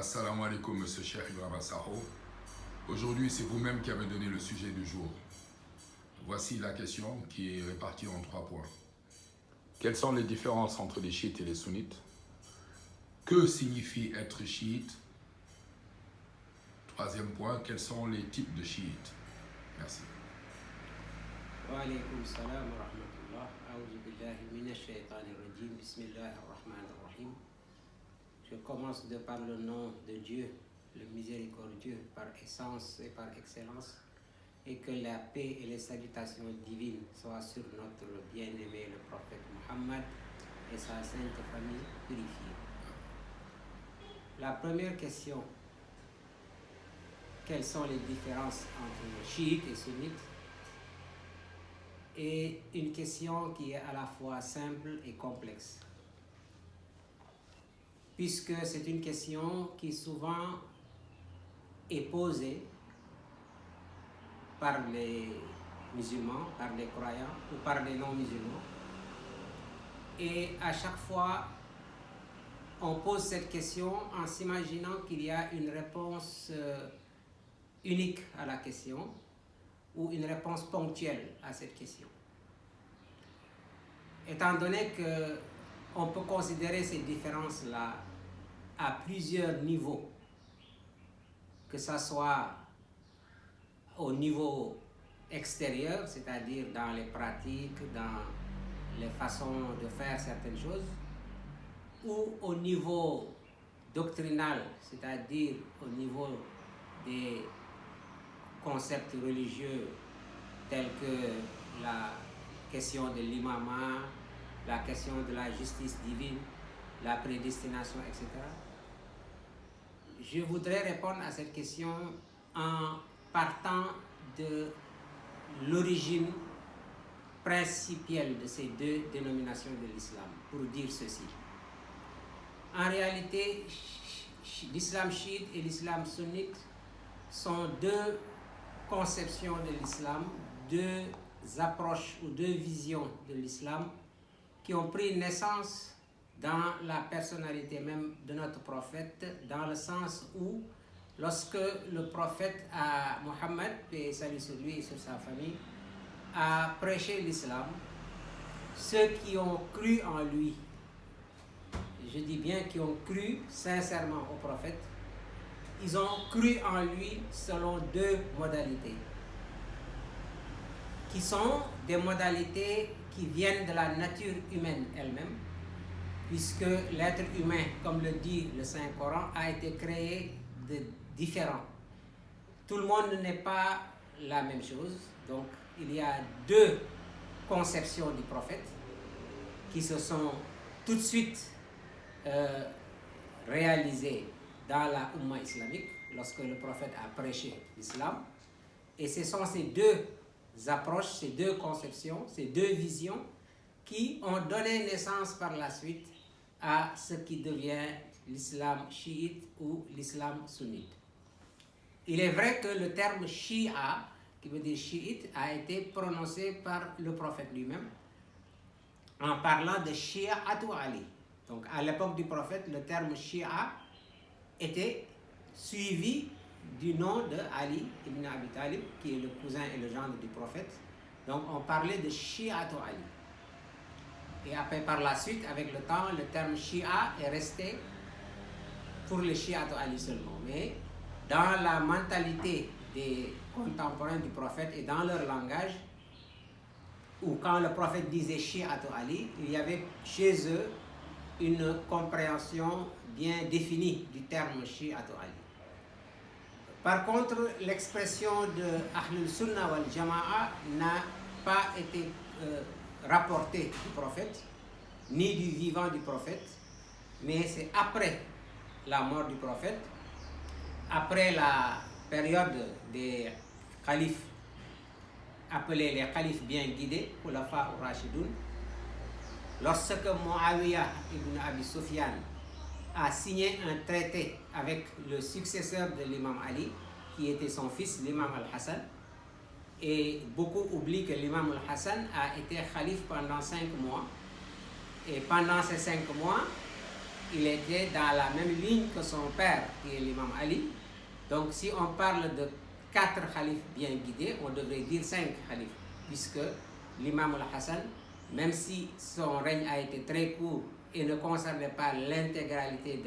Assalamu alaikum, monsieur Cheikh Ibrahima Sakho. Aujourd'hui, c'est vous-même qui avez donné le sujet du jour. Voici la question qui est répartie en 3 points. Quelles sont les différences entre les chiites et les sunnites? Que signifie être chiite? 3e point, quels sont les types de chiites? Merci. Wa alaykoum salam wa rahmatullah. A'udhu billahi minash shaitanir rajim. Bismillahir rahmanir rahim. Je commence par le nom de Dieu, le miséricordieux par essence et par excellence, et que la paix et les salutations divines soient sur notre bien-aimé le prophète Muhammad et sa sainte famille purifiée. La première question, quelles sont les différences entre chiites et sunnites, est une question qui est à la fois simple et complexe, puisque c'est une question qui souvent est posée par les musulmans, par les croyants ou par les non-musulmans. Et à chaque fois, on pose cette question en s'imaginant qu'il y a une réponse unique à la question ou une réponse ponctuelle à cette question. Étant donné qu'on peut considérer ces différences-là à plusieurs niveaux, que ce soit au niveau extérieur, c'est-à-dire dans les pratiques, dans les façons de faire certaines choses, ou au niveau doctrinal, c'est-à-dire au niveau des concepts religieux tels que la question de l'imamat, la question de la justice divine, la prédestination, etc. Je voudrais répondre à cette question en partant de l'origine principielle de ces deux dénominations de l'islam, pour dire ceci. En réalité, l'islam chiite et l'islam sunnite sont deux conceptions de l'islam, deux approches ou deux visions de l'islam qui ont pris naissance dans la personnalité même de notre prophète, dans le sens où, lorsque le prophète Mohammed, paix et salut sur lui et sur sa famille, a prêché l'islam, ceux qui ont cru en lui, je dis bien qui ont cru sincèrement au prophète, ils ont cru en lui selon deux modalités, qui sont des modalités qui viennent de la nature humaine elle-même, puisque l'être humain, comme le dit le Saint-Coran, a été créé de différents. Tout le monde n'est pas la même chose, donc il y a deux conceptions du prophète qui se sont tout de suite réalisées dans la Oumma islamique, lorsque le prophète a prêché l'islam. Et ce sont ces deux approches, ces deux conceptions, ces deux visions qui ont donné naissance par la suite à ce qui devient l'islam chiite ou l'islam sunnite. Il est vrai que le terme Shia, qui veut dire chiite, a été prononcé par le prophète lui-même en parlant de Shi'atu Ali. Donc à l'époque du prophète, le terme Shia était suivi du nom de Ali ibn Abi Talib, qui est le cousin et le gendre du prophète. Donc on parlait de Shi'atu Ali. Et après, par la suite, avec le temps, le terme Shia est resté pour les Shi'atu Ali seulement. Mais dans la mentalité des contemporains du prophète et dans leur langage, ou quand le prophète disait Shi'atu Ali, il y avait chez eux une compréhension bien définie du terme Shi'atu Ali. Par contre, l'expression de Ahlul Sunnah wal Jama'a n'a pas été rapportée du prophète, ni du vivant du prophète, mais c'est après la mort du prophète, après la période des khalifes, appelés les khalifes bien guidés, Khulafa ou Rashidoun, lorsque Muawiyah ibn Abi Sufyan a signé un traité avec le successeur de l'imam Ali, qui était son fils, l'imam al-Hassan, et beaucoup oublient que l'imam al-Hassan a été khalife pendant 5 mois, et pendant ces 5 mois, il était dans la même ligne que son père, qui est l'imam Ali. Donc si on parle de 4 khalifes bien guidés, on devrait dire 5 khalifes, puisque l'imam al-Hassan, même si son règne a été très court et ne concernait pas l'intégralité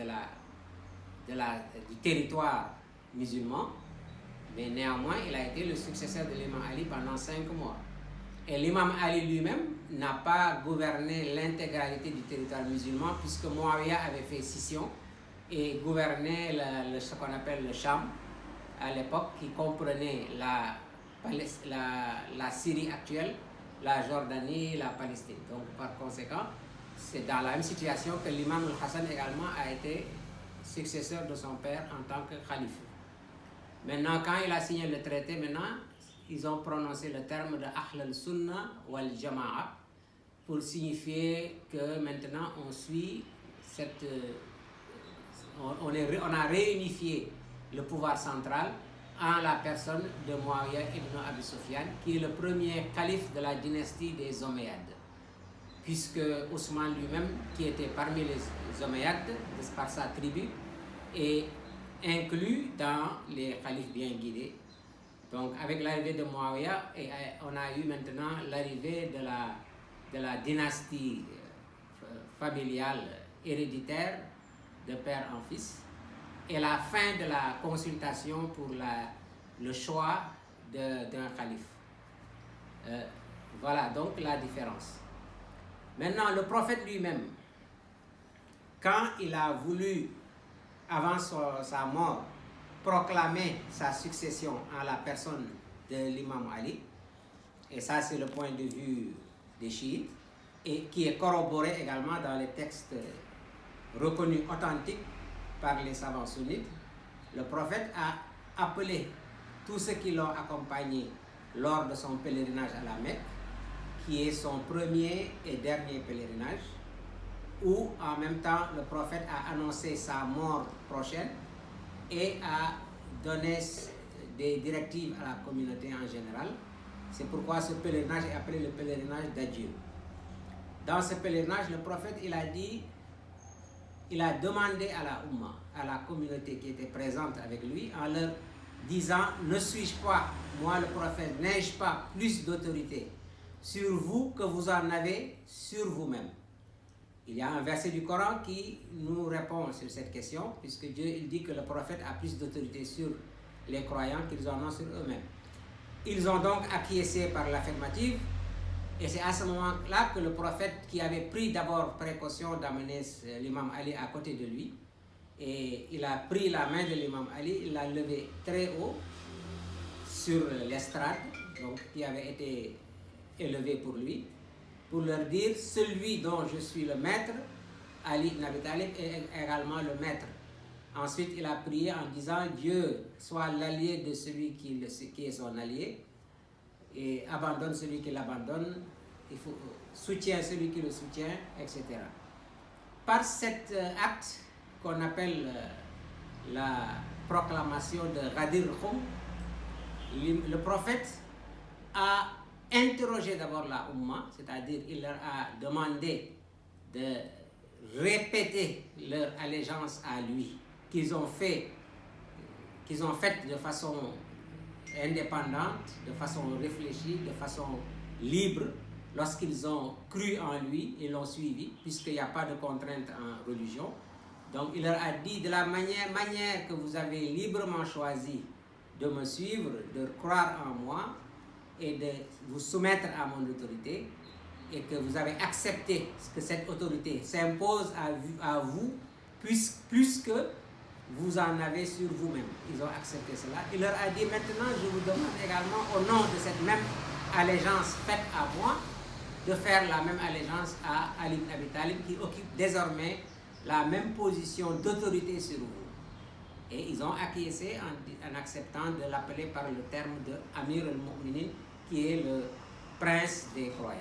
du territoire musulman, mais néanmoins, il a été le successeur de l'imam Ali pendant 5 mois. Et l'imam Ali lui-même n'a pas gouverné l'intégralité du territoire musulman, puisque Muawiyah avait fait scission et gouvernait ce qu'on appelle le Cham à l'époque, qui comprenait la Syrie actuelle, la Jordanie, la Palestine. Donc par conséquent, c'est dans la même situation que l'imam al-Hassan également a été successeur de son père en tant que calife. Maintenant, quand il a signé le traité, ils ont prononcé le terme de Ahl al-Sunnah wal Jama'a pour signifier que maintenant on suit on a réunifié le pouvoir central en la personne de Muawiyah ibn Abi Sufyan, qui est le premier calife de la dynastie des Omeyyades, puisque Ousmane lui-même, qui était parmi les Omeyyades par sa tribu, est inclus dans les califes bien guidés. Donc avec l'arrivée de Muawiyah, on a eu maintenant l'arrivée de la dynastie familiale héréditaire de père en fils, et la fin de la consultation pour le choix d'un calife. Voilà donc la différence. Maintenant, le prophète lui-même, quand il a voulu, avant sa mort, proclamer sa succession en la personne de l'imam Ali, et ça c'est le point de vue des chiites, et qui est corroboré également dans les textes reconnus authentiques par les savants sunnites, le prophète a appelé tous ceux qui l'ont accompagné lors de son pèlerinage à la Mecque, qui est son premier et dernier pèlerinage, où en même temps le prophète a annoncé sa mort prochaine et a donné des directives à la communauté en général. C'est pourquoi ce pèlerinage est appelé le pèlerinage d'adieu. Dans ce pèlerinage, le prophète, il a demandé à la Ummah, à la communauté qui était présente avec lui, en leur disant: ne suis-je pas, moi le prophète, n'ai-je pas plus d'autorité sur vous que vous en avez sur vous-même? Il y a un verset du Coran qui nous répond sur cette question, puisque Dieu il dit que le prophète a plus d'autorité sur les croyants qu'ils en ont sur eux-mêmes. Ils ont donc acquiescé par l'affirmative, et c'est à ce moment-là que le prophète, qui avait pris d'abord précaution d'amener l'imam Ali à côté de lui, et il a pris la main de l'imam Ali, il l'a levé très haut sur l'estrade, donc qui avait été élevée pour lui, pour leur dire: celui dont je suis le maître, Ali ibn Abi Talib, est également le maître. Ensuite, il a prié en disant: Dieu soit l'allié de celui qui est son allié, et abandonne celui qui l'abandonne, soutient celui qui le soutient, etc. Par cet acte qu'on appelle la proclamation de Ghadir Khoum, le prophète a interrogé d'abord la Ummah, c'est-à-dire il leur a demandé de répéter leur allégeance à lui, qu'ils ont faite de façon indépendante, de façon réfléchie, de façon libre, lorsqu'ils ont cru en lui et l'ont suivi, puisqu'il n'y a pas de contrainte en religion. Donc il leur a dit: de la manière que vous avez librement choisi de me suivre, de croire en moi et de vous soumettre à mon autorité, et que vous avez accepté que cette autorité s'impose à vous plus que vous en avez sur vous-même. Ils ont accepté cela. Il leur a dit: maintenant je vous demande également, au nom de cette même allégeance faite à moi, de faire la même allégeance à Ali ibn Abi Talib, qui occupe désormais la même position d'autorité sur vous. Et ils ont acquiescé en acceptant de l'appeler par le terme de Amir al-Mu'minin, qui est le prince des croyants.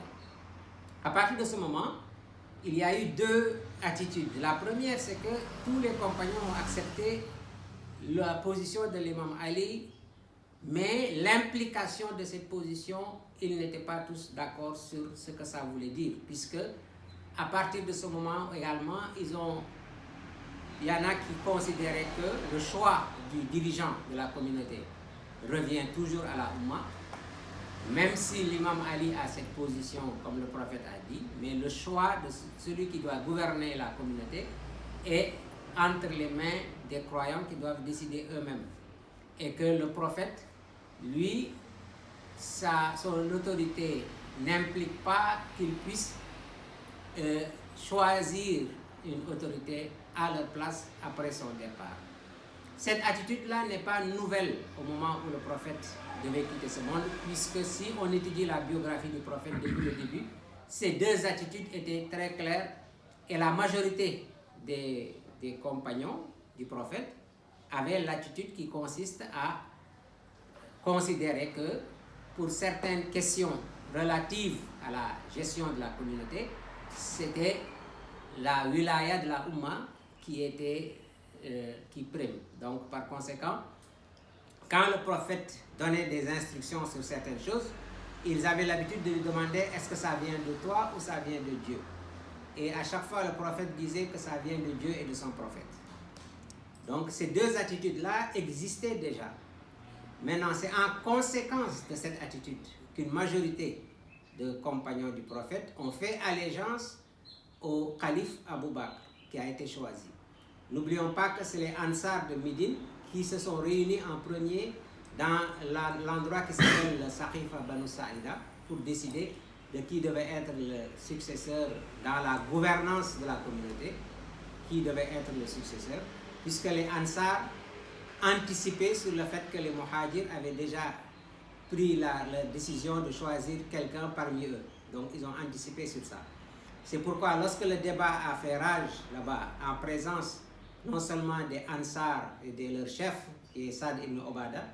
À partir de ce moment, il y a eu deux attitudes. La première, c'est que tous les compagnons ont accepté la position de l'imam Ali, mais l'implication de cette position, ils n'étaient pas tous d'accord sur ce que ça voulait dire, puisque à partir de ce moment également, ils ont il y en a qui considéraient que le choix du dirigeant de la communauté revient toujours à la Oumma, même si l'imam Ali a cette position, comme le prophète a dit, mais le choix de celui qui doit gouverner la communauté est entre les mains des croyants qui doivent décider eux-mêmes. Et que le prophète, lui, son autorité n'implique pas qu'il puisse choisir une autorité à leur place après son départ. Cette attitude-là n'est pas nouvelle au moment où le prophète devait quitter ce monde, puisque si on étudie la biographie du prophète depuis le début, ces deux attitudes étaient très claires et la majorité des compagnons du prophète avaient l'attitude qui consiste à considérer que pour certaines questions relatives à la gestion de la communauté, c'était la wilaya de la Oumma qui prime. Donc par conséquent, quand le prophète donnait des instructions sur certaines choses, ils avaient l'habitude de lui demander est-ce que ça vient de toi ou ça vient de Dieu. Et à chaque fois, le prophète disait que ça vient de Dieu et de son prophète. Donc ces deux attitudes-là existaient déjà. Maintenant, c'est en conséquence de cette attitude qu'une majorité de compagnons du prophète ont fait allégeance au calife Abou Bakr qui a été choisi. N'oublions pas que c'est les Ansar de Médine qui se sont réunis en premier dans l'endroit qui s'appelle le Saqifa Banu Sa'ida pour décider de qui devait être le successeur dans la gouvernance de la communauté, qui devait être le successeur, puisque les Ansar anticipaient sur le fait que les Muhajirs avaient déjà pris la décision de choisir quelqu'un parmi eux. Donc ils ont anticipé sur ça. C'est pourquoi lorsque le débat a fait rage là-bas, en présence non seulement des Ansar et de leur chef, qui est Saad ibn Obada,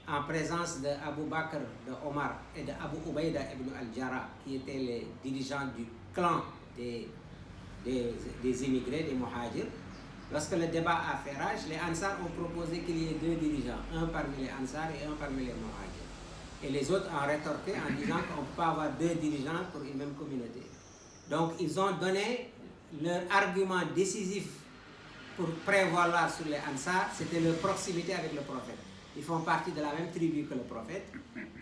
en présence de Abu Bakr, de Omar et de Abu Ubaïda ibn al-Jarrah, qui étaient les dirigeants du clan des immigrés, des Muhajirs, lorsque le débat a fait rage, les Ansar ont proposé qu'il y ait deux dirigeants, un parmi les Ansar et un parmi les Muhajirs. Et les autres ont rétorqué en disant qu'on ne peut pas avoir deux dirigeants pour une même communauté. Donc ils ont donné leur argument décisif pour prévaloir sur les Ansar, c'était leur proximité avec le prophète. Ils font partie de la même tribu que le prophète.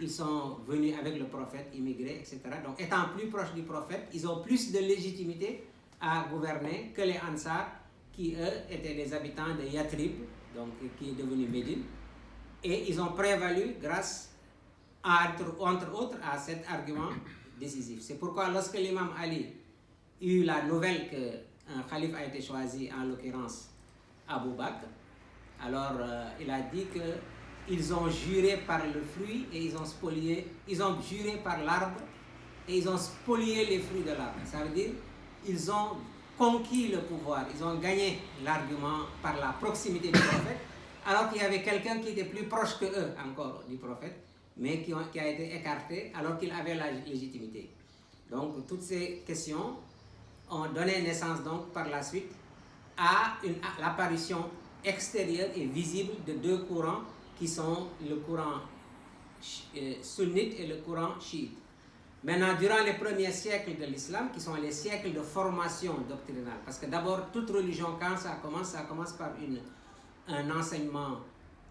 Ils sont venus avec le prophète, immigrés, etc. Donc étant plus proches du prophète, ils ont plus de légitimité à gouverner que les Ansar, qui eux étaient des habitants de Yatrib, donc qui est devenu Médine. Et ils ont prévalu grâce, entre autres, à cet argument décisif. C'est pourquoi lorsque l'imam Ali eut la nouvelle qu'un calife a été choisi, en l'occurrence Abou Bakr, alors il a dit qu'ils ont juré par le fruit et ils ont juré par l'arbre et ils ont spolié les fruits de l'arbre. Ça veut dire ils ont conquis le pouvoir, ils ont gagné l'argument par la proximité du prophète, alors qu'il y avait quelqu'un qui était plus proche que eux encore du prophète, mais qui a été écarté alors qu'il avait la légitimité. Donc toutes ces questions ont donné naissance donc par la suite à l'apparition extérieure et visible de deux courants qui sont le courant sunnite et le courant chiite. Maintenant, durant les premiers siècles de l'islam, qui sont les siècles de formation doctrinale, parce que d'abord, toute religion, quand ça commence par un enseignement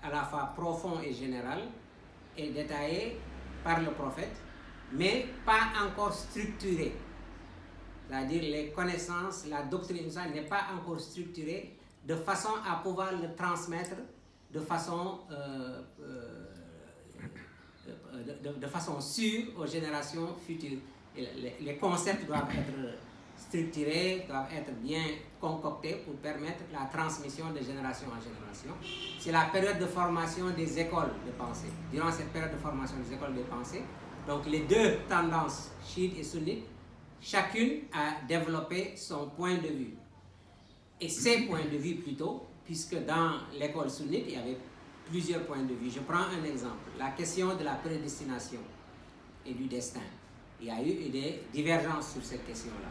à la fois profond et général, et détaillé par le prophète, mais pas encore structuré. C'est-à-dire les connaissances, la doctrine, ça n'est pas encore structurée de façon à pouvoir le transmettre de façon sûre aux générations futures. Et les concepts doivent être structurés, doivent être bien concoctés pour permettre la transmission de génération en génération. C'est la période de formation des écoles de pensée. Durant cette période de formation des écoles de pensée, donc les deux tendances, chiite et sunnite, chacune a développé son point de vue. Et ses points de vue plutôt, puisque dans l'école sunnite, il y avait plusieurs points de vue. Je prends un exemple, la question de la prédestination et du destin. Il y a eu des divergences sur cette question-là.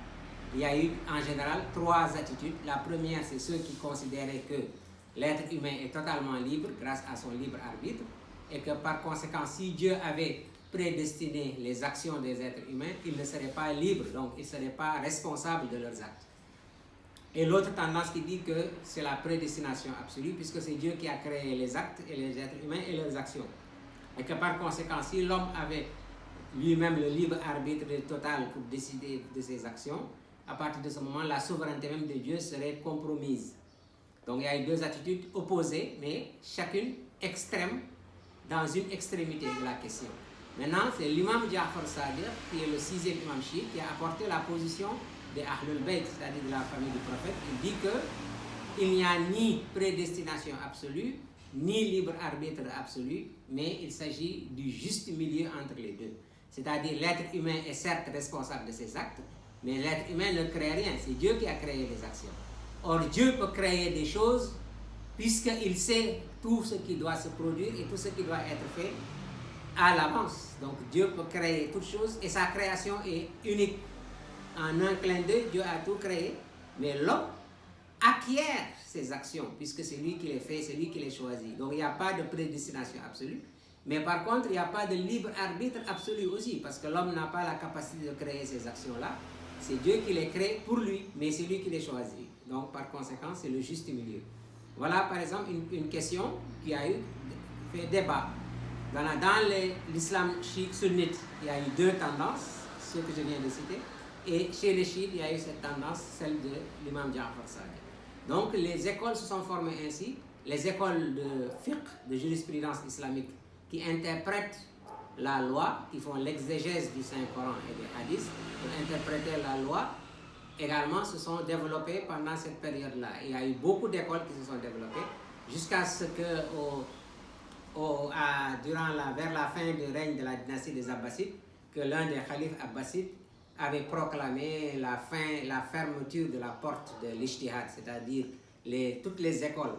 Il y a eu en général trois attitudes. La première, c'est ceux qui considéraient que l'être humain est totalement libre grâce à son libre arbitre et que par conséquent, si Dieu avait prédestiné les actions des êtres humains, ils ne seraient pas libres, donc ils ne seraient pas responsables de leurs actes. Et l'autre tendance qui dit que c'est la prédestination absolue, puisque c'est Dieu qui a créé les actes et les êtres humains et leurs actions. Et que par conséquent, si l'homme avait lui-même le libre arbitre total pour décider de ses actions, à partir de ce moment, la souveraineté même de Dieu serait compromise. Donc il y a deux attitudes opposées, mais chacune extrême dans une extrémité de la question. Maintenant, c'est l'imam Ja'far Sadiq, qui est le 6e imam chiite, qui a apporté la position de Ahlul Bayt, c'est-à-dire de la famille du prophète. Il dit qu'il n'y a ni prédestination absolue, ni libre arbitre absolu, mais il s'agit du juste milieu entre les deux. C'est-à-dire l'être humain est certes responsable de ses actes, mais l'être humain ne crée rien, c'est Dieu qui a créé les actions. Or, Dieu peut créer des choses puisqu'il sait tout ce qui doit se produire et tout ce qui doit être fait à l'avance. Donc Dieu peut créer toutes choses et sa création est unique. En un clin d'œil, Dieu a tout créé, mais l'homme acquiert ses actions puisque c'est lui qui les fait, c'est lui qui les choisit. Donc il n'y a pas de prédestination absolue. Mais par contre, il n'y a pas de libre arbitre absolu aussi, parce que l'homme n'a pas la capacité de créer ces actions-là. C'est Dieu qui les crée pour lui, mais c'est lui qui les choisit. Donc par conséquent, c'est le juste milieu. Voilà par exemple une question qui a eu fait débat. Dans l'islam sunnite, il y a eu deux tendances, ce que je viens de citer. Et chez les chiites, il y a eu cette tendance, celle de l'imam Ja'far Sadiq. Donc les écoles se sont formées ainsi. Les écoles de fiqh, de jurisprudence islamique, qui interprètent la loi, qui font l'exégèse du Saint-Coran et des hadiths, pour interpréter la loi, également se sont développées pendant cette période-là. Il y a eu beaucoup d'écoles qui se sont développées, jusqu'à ce que, vers la fin du règne de la dynastie des Abbassides, que l'un des khalifes abbassides avait proclamé la fermeture de la porte de l'Ijtihad, c'est-à-dire toutes les écoles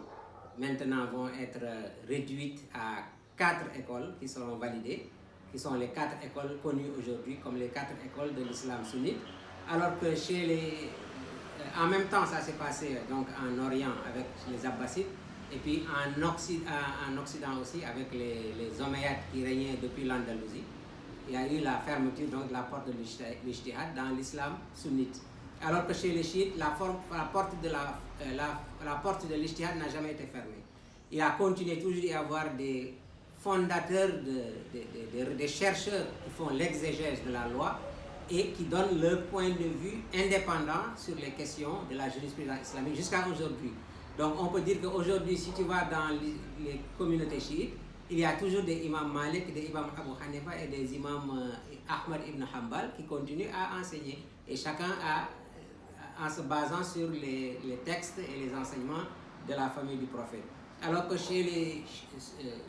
maintenant vont être réduites à 4 écoles qui seront validées, qui sont les 4 écoles connues aujourd'hui comme les 4 écoles de l'islam sunnite, alors que en même temps ça s'est passé donc en Orient avec les Abbassides, et puis en Occident aussi avec les Omeyyades qui régnaient depuis l'Andalousie. Il y a eu la fermeture donc, de la porte de l'Ijtihad dans l'islam sunnite. Alors que chez les chiites, la porte de l'Ijtihad n'a jamais été fermée. Il a continué toujours à y avoir des fondateurs, des chercheurs qui font l'exégèse de la loi et qui donnent leur point de vue indépendant sur les questions de la jurisprudence islamique jusqu'à aujourd'hui. Donc on peut dire qu'aujourd'hui, si tu vas dans les communautés chiites, il y a toujours des imams Malik, des imams Abu Hanifa et des imams Ahmad ibn Hanbal qui continuent à enseigner. Et chacun en se basant sur les textes et les enseignements de la famille du prophète. Alors que chez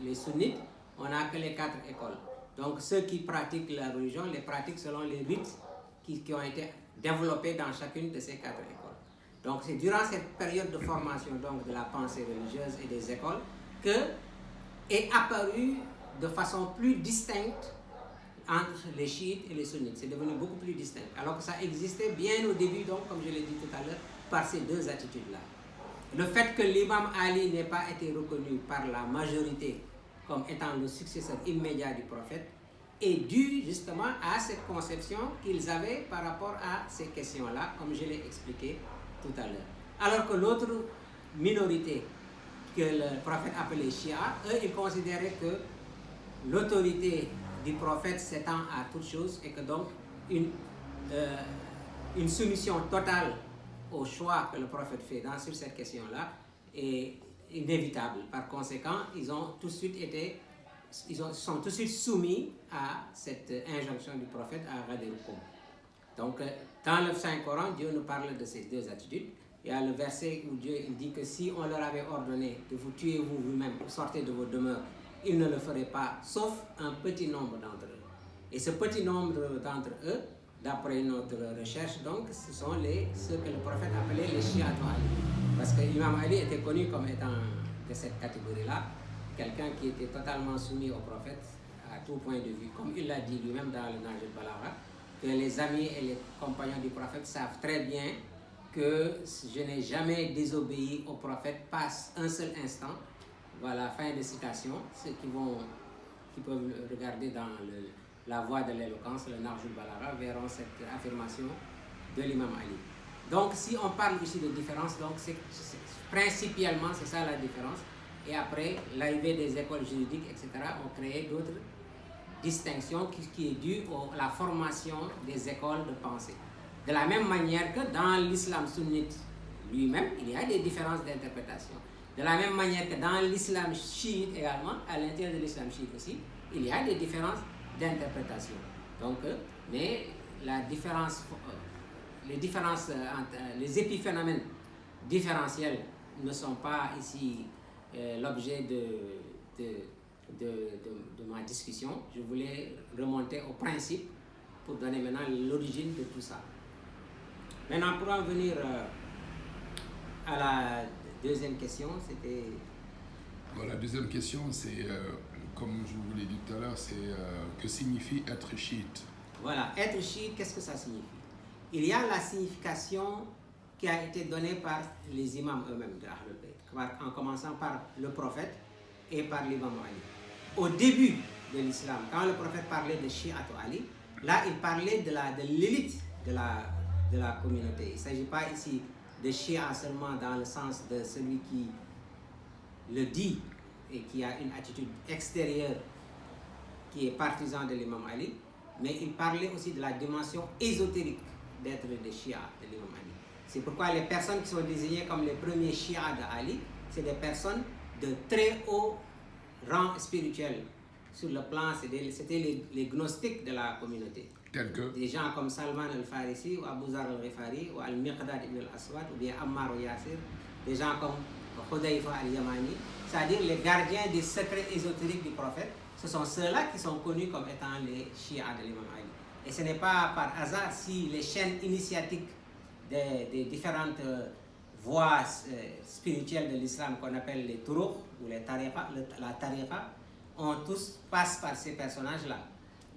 les sunnites, on n'a que les 4 écoles. Donc ceux qui pratiquent la religion les pratiquent selon les rites qui ont été développés dans chacune de ces 4 écoles. Donc c'est durant cette période de formation donc, de la pensée religieuse et des écoles que est apparu de façon plus distincte entre les chiites et les sunnites. C'est devenu beaucoup plus distinct. Alors que ça existait bien au début, donc, comme je l'ai dit tout à l'heure, par ces deux attitudes-là. Le fait que l'imam Ali n'ait pas été reconnu par la majorité comme étant le successeur immédiat du prophète est dû justement à cette conception qu'ils avaient par rapport à ces questions-là, comme je l'ai expliqué tout à l'heure. Alors que l'autre minorité que le prophète appelait Shia, eux, ils considéraient que l'autorité du prophète s'étend à toutes choses et que donc une soumission totale au choix que le prophète fait sur cette question-là est inévitable. Par conséquent, ils sont tout de suite soumis à cette injonction du prophète à Ghadrukum. Donc, dans le Saint-Coran, Dieu nous parle de ces deux attitudes. Il y a le verset où Dieu dit que si on leur avait ordonné de vous tuer vous-même pour sortir de vos demeures, ils ne le feraient pas, sauf un petit nombre d'entre eux. Et ce petit nombre d'entre eux, d'après notre recherche, donc, ce sont ceux que le prophète appelait les Shi'atu Ali. Parce que l'imam Ali était connu comme étant de cette catégorie-là, quelqu'un qui était totalement soumis au prophète à tout point de vue. Comme il l'a dit lui-même dans le Nahj al-Balagha, que les amis et les compagnons du prophète savent très bien que je n'ai jamais désobéi au prophète, passe un seul instant. Voilà, fin de citation. Ceux qui peuvent regarder dans la voie de l'éloquence, le Nahj al-Balagha, verront cette affirmation de l'imam Ali. Donc, si on parle ici de différence, donc principalement, c'est ça la différence. Et après, l'arrivée des écoles juridiques, etc., ont créé d'autres distinctions qui est due à la formation des écoles de pensée. De la même manière que dans l'islam sunnite lui-même, il y a des différences d'interprétation. De la même manière que dans l'islam chiite également, à l'intérieur de l'islam chiite aussi, il y a des différences d'interprétation. Donc, mais la différence, les épiphénomènes différentiels ne sont pas ici l'objet de ma discussion. Je voulais remonter au principe pour donner maintenant l'origine de tout ça. Maintenant, pour en venir à la deuxième question, c'était... Bon, la deuxième question, c'est, comme je vous l'ai dit tout à l'heure, c'est que signifie être chiite? Voilà, être chiite, qu'est-ce que ça signifie? Il y a la signification qui a été donnée par les imams eux-mêmes de Ahlul Bayt, en commençant par le prophète et par l'imam Ali. Au début de l'islam, quand le prophète parlait de Shi'at Ali, là il parlait de l'élite de la communauté. Il ne s'agit pas ici de Shia seulement dans le sens de celui qui le dit et qui a une attitude extérieure qui est partisan de l'imam Ali, mais il parlait aussi de la dimension ésotérique d'être des Shia de l'imam Ali. C'est pourquoi les personnes qui sont désignées comme les premiers Shia de Ali, c'est des personnes de très haut rang spirituel. Sur le plan, c'était les gnostiques de la communauté. Des gens comme Salman al-Farisi ou Abu Zar al-Ghifari ou Al-Miqdad ibn al-Aswad ou bien Ammar ou Yasir, des gens comme Khudayfa al-Yamani, c'est-à-dire les gardiens des secrets ésotériques du prophète. Ce sont ceux-là qui sont connus comme étant les Shia de l'imam Ali. Et ce n'est pas par hasard si les chaînes initiatiques des différentes voies spirituelles de l'islam qu'on appelle les turuq ou les tariqa, la tariqa, passent par ces personnages-là.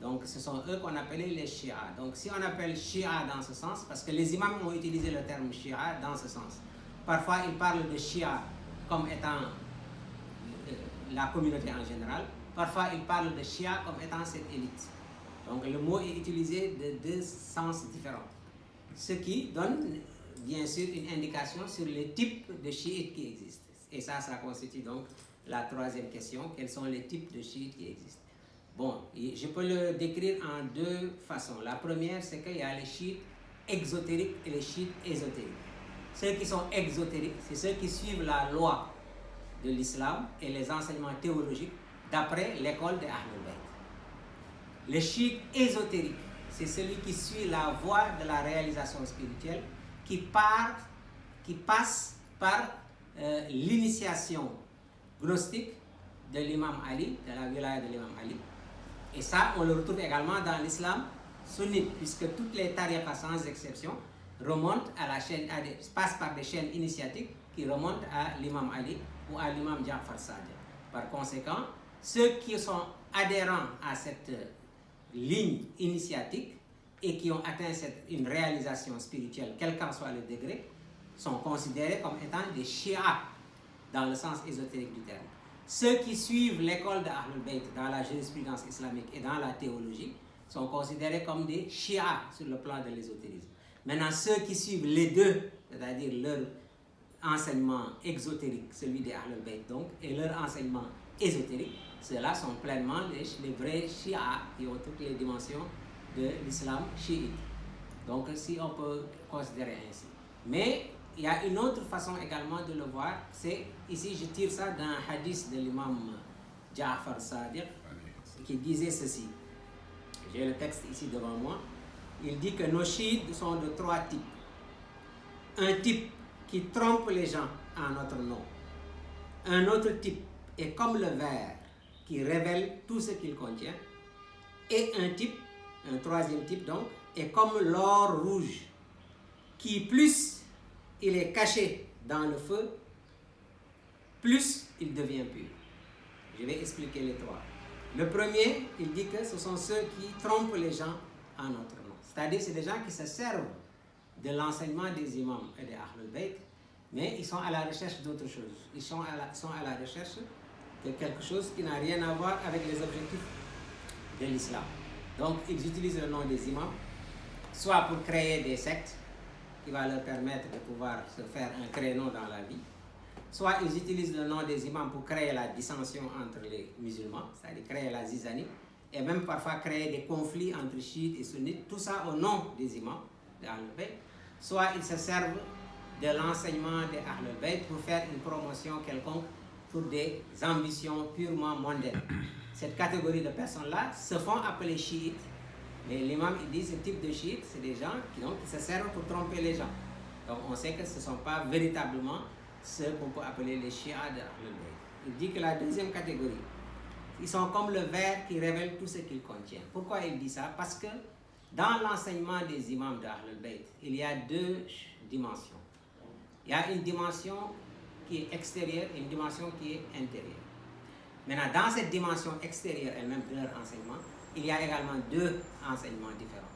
Donc ce sont eux qu'on appelait les Shia. Donc si on appelle Shia dans ce sens, parce que les imams ont utilisé le terme Shia dans ce sens. Parfois ils parlent de Shia comme étant la communauté en général. Parfois ils parlent de Shia comme étant cette élite. Donc le mot est utilisé de deux sens différents. Ce qui donne bien sûr une indication sur les types de chiites qui existent. Et ça constitue donc la troisième question. Quels sont les types de chiites qui existent? Bon, je peux le décrire en deux façons. La première, c'est qu'il y a les chiites exotériques et les chiites ésotériques. Ceux qui sont exotériques, c'est ceux qui suivent la loi de l'islam et les enseignements théologiques d'après l'école de Ahlul Bayt. Le chiite ésotérique, c'est celui qui suit la voie de la réalisation spirituelle, qui passe par l'initiation gnostique de l'imam Ali, de la wilaya de l'imam Ali. Et ça, on le retrouve également dans l'islam sunnite, puisque toutes les tariqas, sans exception, remontent à la chaîne, passent par des chaînes initiatiques qui remontent à l'imam Ali ou à l'imam Ja'far Sadiq. Par conséquent, ceux qui sont adhérents à cette ligne initiatique et qui ont atteint une réalisation spirituelle, quel qu'en soit le degré, sont considérés comme étant des Shia dans le sens ésotérique du terme. Ceux qui suivent l'école de Ahlul Bayt dans la jurisprudence islamique et dans la théologie sont considérés comme des Shia sur le plan de l'ésotérisme. Maintenant, ceux qui suivent les deux, c'est-à-dire leur enseignement exotérique, celui des Ahlul Bayt donc, et leur enseignement ésotérique, ceux-là sont pleinement les vrais Shia qui ont toutes les dimensions de l'islam chiite. Donc, si on peut considérer ainsi. Mais il y a une autre façon également de le voir, c'est, ici je tire ça d'un hadith de l'imam Ja'far Sadiq qui disait ceci. J'ai le texte ici devant moi. Il dit que nos chiites sont de trois types. Un type qui trompe les gens en notre nom. Un autre type est comme le verre qui révèle tout ce qu'il contient. Et un troisième type donc, est comme l'or rouge qui plus il est caché dans le feu, plus il devient pur. Je vais expliquer les trois. Le premier, il dit que ce sont ceux qui trompent les gens en notre nom. C'est-à-dire, c'est des gens qui se servent de l'enseignement des imams et des Ahlul Bayt, mais ils sont à la recherche d'autre chose. Ils sont à la recherche de quelque chose qui n'a rien à voir avec les objectifs de l'islam. Donc, ils utilisent le nom des imams, soit pour créer des sectes, qui va leur permettre de pouvoir se faire un créneau dans la vie. Soit ils utilisent le nom des imams pour créer la dissension entre les musulmans, c'est-à-dire créer la zizanie, et même parfois créer des conflits entre chiites et sunnites, tout ça au nom des imams de Ahlul Bayt. Soit ils se servent de l'enseignement de Ahlul Bayt pour faire une promotion quelconque pour des ambitions purement mondaines. Cette catégorie de personnes-là se font appeler chiites, mais l'imam il dit ce type de chiites, c'est des gens qui se servent pour tromper les gens. Donc on sait que ce ne sont pas véritablement ceux qu'on peut appeler les chiites de Ahlul Bayt. Il dit que la deuxième catégorie, ils sont comme le verre qui révèle tout ce qu'il contient. Pourquoi il dit ça? Parce que dans l'enseignement des imams de Ahlul Bayt, il y a deux dimensions. Il y a une dimension qui est extérieure et une dimension qui est intérieure. Maintenant, dans cette dimension extérieure elle-même de leur enseignement, il y a également deux enseignements différents.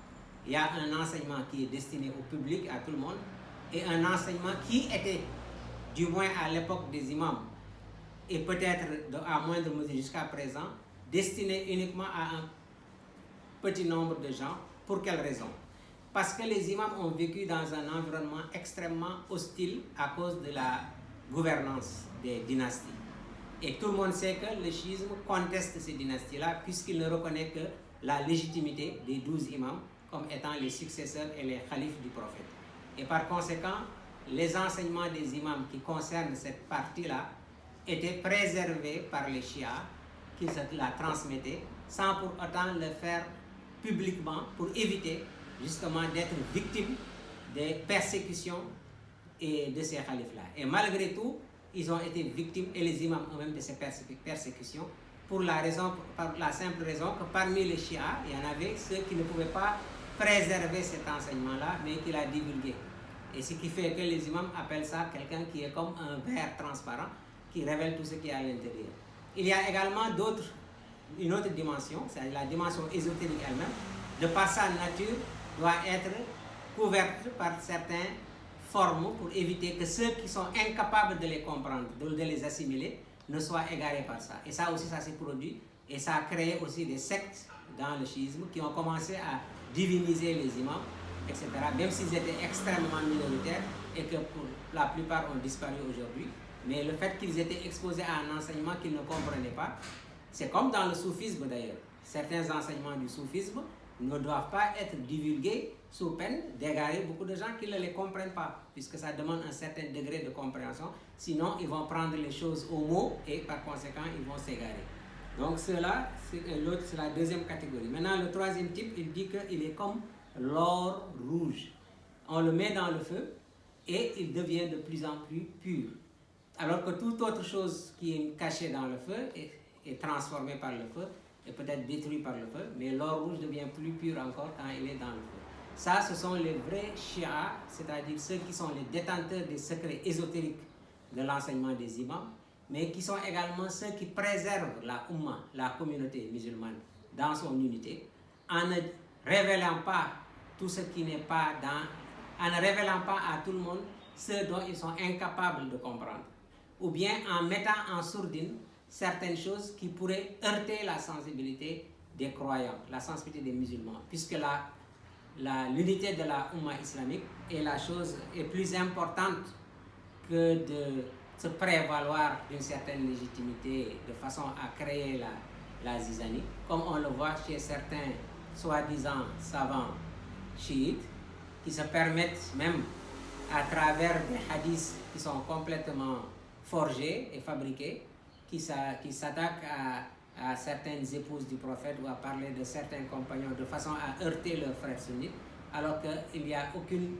Il y a un enseignement qui est destiné au public, à tout le monde, et un enseignement qui était, du moins à l'époque des imams, et peut-être à moindre mesure jusqu'à présent, destiné uniquement à un petit nombre de gens. Pour quelle raison? Parce que les imams ont vécu dans un environnement extrêmement hostile à cause de la gouvernance des dynasties. Et tout le monde sait que le chiisme conteste ces dynasties-là puisqu'il ne reconnaît que la légitimité des 12 imams comme étant les successeurs et les khalifes du prophète. Et par conséquent, les enseignements des imams qui concernent cette partie-là étaient préservés par les chiites qui la transmettaient sans pour autant le faire publiquement pour éviter justement d'être victimes des persécutions et de ces khalifes-là. Et malgré tout, ils ont été victimes, et les imams eux-mêmes, de ces persécutions, par la simple raison que parmi les chiites, il y en avait ceux qui ne pouvaient pas préserver cet enseignement-là, mais qui l'a divulgué. Et ce qui fait que les imams appellent ça quelqu'un qui est comme un verre transparent, qui révèle tout ce qui est à l'intérieur. Il y a également une autre dimension, c'est la dimension ésotérique elle-même. De par sa nature, doit être couverte par certaines formes pour éviter que ceux qui sont incapables de les comprendre, de les assimiler, ne soient égarés par ça. Et ça aussi, ça s'est produit. Et ça a créé aussi des sectes dans le chiisme qui ont commencé à diviniser les imams, etc. Même s'ils étaient extrêmement minoritaires et que pour la plupart ont disparu aujourd'hui. Mais le fait qu'ils étaient exposés à un enseignement qu'ils ne comprenaient pas, c'est comme dans le soufisme d'ailleurs. Certains enseignements du soufisme ne doivent pas être divulgués sous peine d'égarer beaucoup de gens qui ne les comprennent pas, puisque ça demande un certain degré de compréhension. Sinon, ils vont prendre les choses au mot et par conséquent, ils vont s'égarer. Donc cela, c'est la deuxième catégorie. Maintenant, le troisième type, il dit qu'il est comme l'or rouge. On le met dans le feu et il devient de plus en plus pur. Alors que toute autre chose qui est cachée dans le feu est transformée par le feu, et peut-être détruit par le feu, mais l'or rouge devient plus pur encore quand il est dans le feu. Ça, ce sont les vrais chiites, c'est-à-dire ceux qui sont les détenteurs des secrets ésotériques de l'enseignement des imams, mais qui sont également ceux qui préservent la Ummah, la communauté musulmane, dans son unité, en ne révélant pas tout ce qui n'est pas en ne révélant pas à tout le monde ce dont ils sont incapables de comprendre, ou bien en mettant en sourdine certaines choses qui pourraient heurter la sensibilité des croyants, la sensibilité des musulmans, puisque l'unité de la Ummah islamique est plus importante que de se prévaloir d'une certaine légitimité de façon à créer la zizanie, comme on le voit chez certains soi-disant savants chiites qui se permettent même à travers des hadiths qui sont complètement forgés et fabriqués, qui s'attaquent à certaines épouses du prophète ou à parler de certains compagnons de façon à heurter leurs frères sunnites, alors qu'il n'y a aucune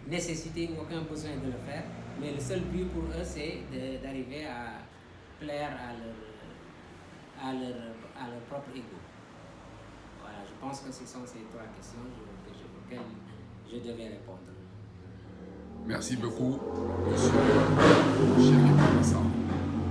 nécessité ou aucun besoin de le faire, mais le seul but pour eux c'est d'arriver à plaire à leur propre ego. Voilà, je pense que ce sont ces trois questions auxquelles je devais répondre. Merci beaucoup, monsieur Cheikh Ibrahim Sarr.